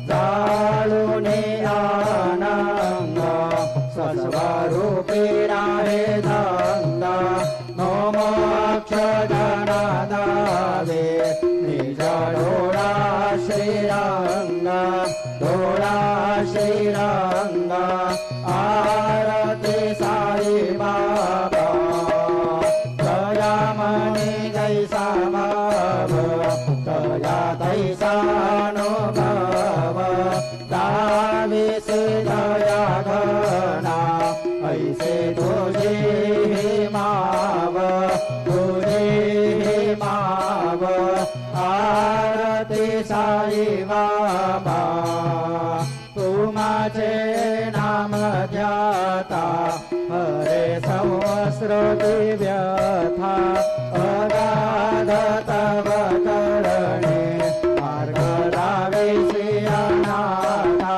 जाळुने आनंद स्वस्वरूपिणा हे धंद नो मोक्ष जनादावे निज डोळा श्रीरंग डोळा श्रीरंग आरती साई बाबा तया मनी जैसा भाव तया तैसा अनुभव दाविसे दया घना ऐसे तुझे हे माव तुझे हे माव आरती साई बाबा तुमाचे नाम ध्याता हरे संस्कृती व्यथा अगाध तव करणे मार्ग दाविसी अनाथा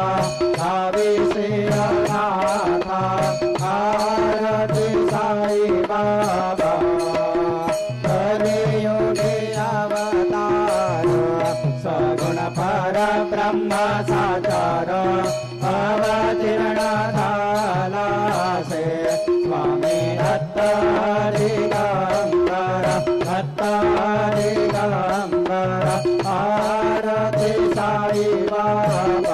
दाविसी अनाथा आरती साई बाबा कलियुगे अवतार सगुण पर ब्रह्म साचार अवतीर्ण झालासे स्वामी दत्त दिगंबर दत्त दिगंबर आरती साई बाबा